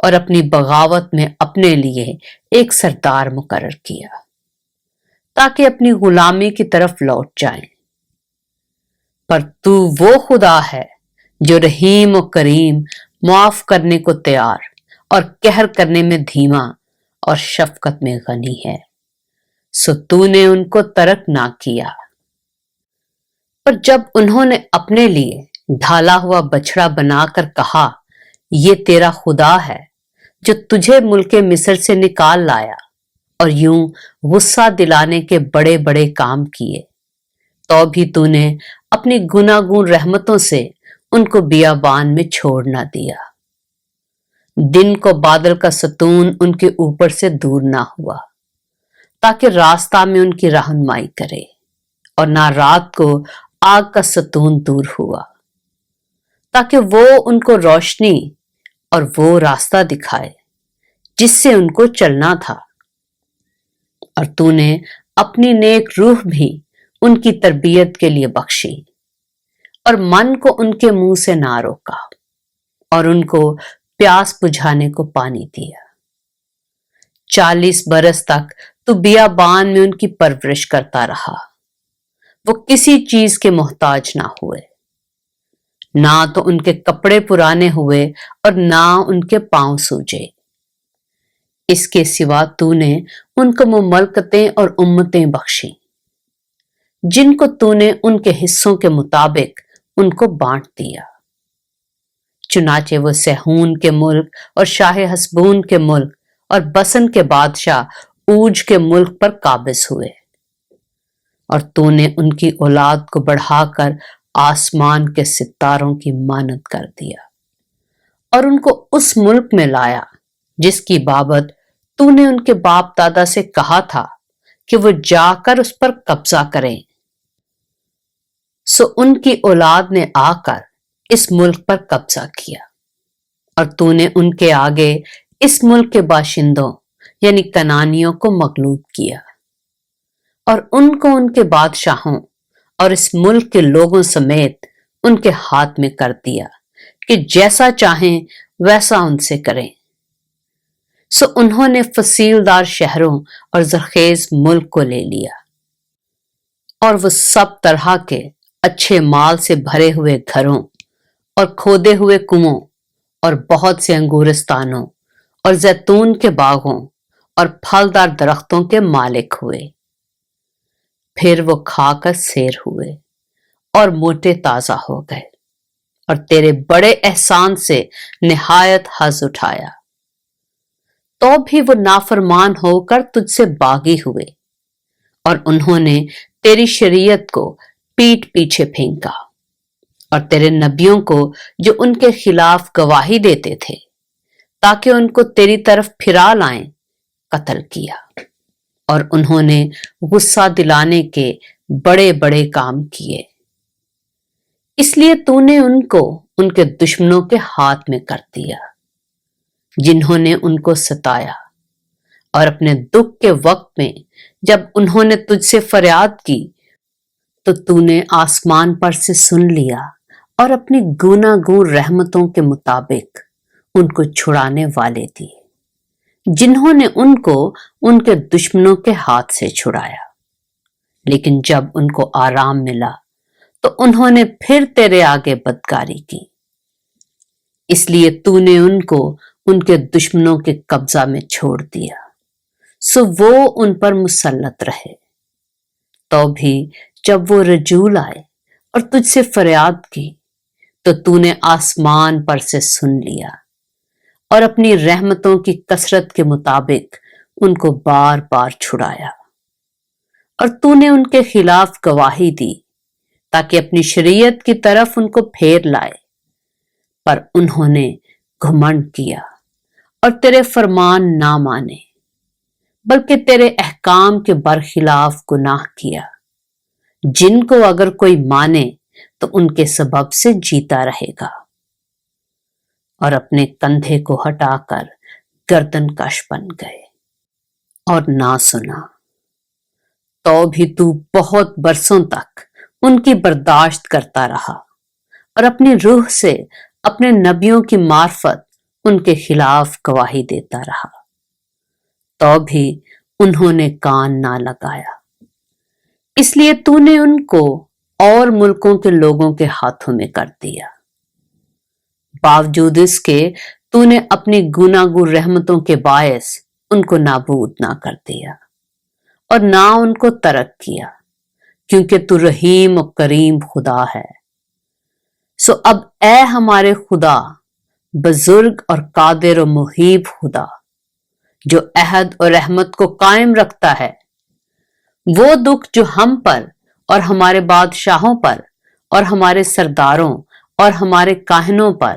اور اپنی بغاوت میں اپنے لیے ایک سردار مقرر کیا تاکہ اپنی غلامی کی طرف لوٹ جائیں۔ پر تو وہ خدا ہے جو رحیم و کریم، معاف کرنے کو تیار اور قہر کرنے میں دھیما اور شفقت میں غنی ہے، سو تو نے ان کو ترک نہ کیا۔ پر جب انہوں نے اپنے لیے ڈھالا ہوا بچڑا بنا کر کہا، یہ تیرا خدا ہے جو تجھے ملک مصر سے نکال لایا، اور یوں غصہ دلانے کے بڑے بڑے کام کیے، تو بھی تو نے اپنی گناگون رحمتوں سے ان کو بیابان میں چھوڑ نہ دیا۔ دن کو بادل کا ستون ان کے اوپر سے دور نہ ہوا تاکہ راستہ میں ان کی رہنمائی کرے، اور نہ رات کو آگ کا ستون دور ہوا تاکہ وہ ان کو روشنی اور وہ راستہ دکھائے جس سے ان کو چلنا تھا۔ اور تو نے اپنی نیک روح بھی ان کی تربیت کے لیے بخشی، اور من کو ان کے منہ سے نہ روکا، اور ان کو پیاس بجھانے کو پانی دیا۔ 40 برس تک تو بیابان میں ان کی پرورش کرتا رہا، وہ کسی چیز کے محتاج نہ ہوئے، نہ تو ان کے کپڑے پرانے ہوئے اور نہ ان کے پاؤں سوجے۔ اس کے سوا تو نے ان کو مملکتیں اور امتیں بخشی جن کو تو نے ان کے حصوں کے مطابق ان کو بانٹ دیا۔ چنانچہ وہ سیہون کے ملک اور شاہ حسبون کے ملک اور بسن کے بادشاہ اوج کے ملک پر قابض ہوئے، اور تو نے ان کی اولاد کو بڑھا کر آسمان کے ستاروں کی مانند کر دیا، اور ان کو اس ملک میں لایا جس کی بابت تو نے ان کے باپ دادا سے کہا تھا کہ وہ جا کر اس پر قبضہ کریں۔ سو ان کی اولاد نے آ کر اس ملک پر قبضہ کیا، اور تو نے ان کے آگے اس ملک کے باشندوں یعنی کنانیوں کو مغلوب کیا، اور ان کو ان کے بادشاہوں اور اس ملک کے لوگوں سمیت ان کے ہاتھ میں کر دیا کہ جیسا چاہیں ویسا ان سے کریں۔ سو انہوں نے فصیلدار شہروں اور زرخیز ملک کو لے لیا، اور وہ سب طرح کے اچھے مال سے بھرے ہوئے گھروں اور کھودے ہوئے کنووں اور بہت سے انگورستانوں اور زیتون کے باغوں اور پھلدار درختوں کے مالک ہوئے۔ پھر وہ کھا کر سیر ہوئے اور موٹے تازہ ہو گئے، اور تیرے بڑے احسان سے نہایت حظ اٹھایا۔ تو بھی وہ نافرمان ہو کر تجھ سے باغی ہوئے، اور انہوں نے تیری شریعت کو پیٹ پیچھے پھینکا، اور تیرے نبیوں کو جو ان کے خلاف گواہی دیتے تھے تاکہ ان کو تیری طرف پھرا لائیں، قتل کیا، اور انہوں نے غصہ دلانے کے بڑے بڑے کام کیے۔ اس لیے تو نے ان کو ان کے دشمنوں کے ہاتھ میں کر دیا جنہوں نے ان کو ستایا، اور اپنے دکھ کے وقت میں جب انہوں نے تجھ سے فریاد کی تو نے آسمان پر سے سن لیا، اور اپنی گوناگون رحمتوں کے مطابق ان کو چھڑانے والے دیے جنہوں نے ان کو ان کے دشمنوں کے ہاتھ سے چھڑایا۔ لیکن جب ان کو آرام ملا تو انہوں نے پھر تیرے آگے بدکاری کی، اس لیے تو نے ان کو ان کے دشمنوں کے قبضہ میں چھوڑ دیا، سو وہ ان پر مسلط رہے۔ تو بھی جب وہ رجوع آئے اور تجھ سے فریاد کی تو نے آسمان پر سے سن لیا، اور اپنی رحمتوں کی کثرت کے مطابق ان کو بار بار چھڑایا، اور تو نے ان کے خلاف گواہی دی تاکہ اپنی شریعت کی طرف ان کو پھیر لائے، پر انہوں نے گھمنڈ کیا اور تیرے فرمان نہ مانے، بلکہ تیرے احکام کے برخلاف گناہ کیا، جن کو اگر کوئی مانے تو ان کے سبب سے جیتا رہے گا، اور اپنے کندھے کو ہٹا کر گردن کش بن گئے اور نہ سنا۔ تو بھی تو بہت برسوں تک ان کی برداشت کرتا رہا، اور اپنی روح سے اپنے نبیوں کی معرفت ان کے خلاف گواہی دیتا رہا، تو بھی انہوں نے کان نہ لگایا۔ اس لیے تو نے ان کو اور ملکوں کے لوگوں کے ہاتھوں میں کر دیا۔ باوجود اس کے تو نے اپنی گناگو رحمتوں کے باعث ان کو نابود نہ کر دیا اور نہ ان کو ترک کیا، کیونکہ تو رحیم و کریم خدا ہے۔ سو اب اے ہمارے خدا، بزرگ اور قادر و محیب خدا، جو عہد اور رحمت کو قائم رکھتا ہے، وہ دکھ جو ہم پر اور ہمارے بادشاہوں پر اور ہمارے سرداروں اور ہمارے کاہنوں پر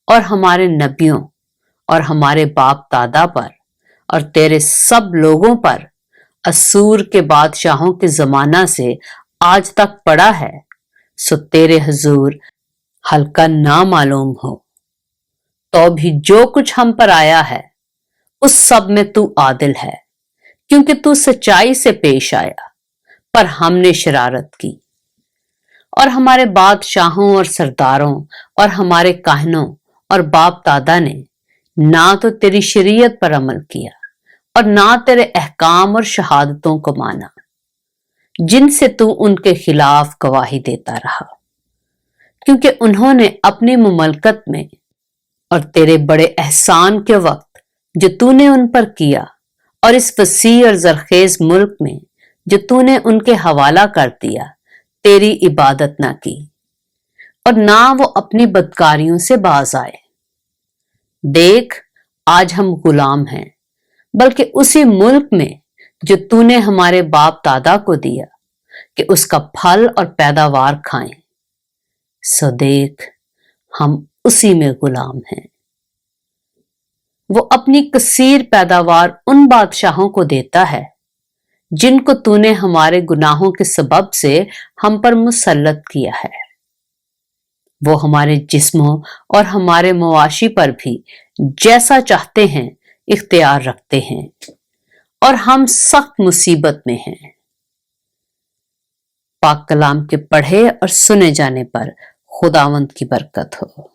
اور ہمارے نبیوں اور ہمارے باپ دادا پر اور تیرے سب لوگوں پر اسور کے بادشاہوں کے زمانہ سے آج تک پڑا ہے، سو تیرے حضور ہلکا نہ معلوم ہو۔ تو بھی جو کچھ ہم پر آیا ہے اس سب میں تو عادل ہے، کیونکہ تو سچائی سے پیش آیا، پر ہم نے شرارت کی، اور ہمارے بادشاہوں اور سرداروں اور ہمارے کاہنوں اور باپ دادا نے نہ تو تیری شریعت پر عمل کیا اور نہ تیرے احکام اور شہادتوں کو مانا، جن سے تو ان کے خلاف گواہی دیتا رہا، کیونکہ انہوں نے اپنی مملکت میں اور تیرے بڑے احسان کے وقت جو تو نے ان پر کیا اور اس وسیع اور زرخیز ملک میں جو تو نے ان کے حوالہ کر دیا، تیری عبادت نہ کی، اور نہ وہ اپنی بدکاریوں سے باز آئے۔ دیکھ، آج ہم غلام ہیں، بلکہ اسی ملک میں جو تو نے ہمارے باپ دادا کو دیا کہ اس کا پھل اور پیداوار کھائیں، سو دیکھ ہم اسی میں غلام ہیں۔ وہ اپنی کثیر پیداوار ان بادشاہوں کو دیتا ہے جن کو تو نے ہمارے گناہوں کے سبب سے ہم پر مسلط کیا ہے۔ وہ ہمارے جسموں اور ہمارے مواشی پر بھی جیسا چاہتے ہیں اختیار رکھتے ہیں، اور ہم سخت مصیبت میں ہیں۔ پاک کلام کے پڑھے اور سنے جانے پر خداوند کی برکت ہو۔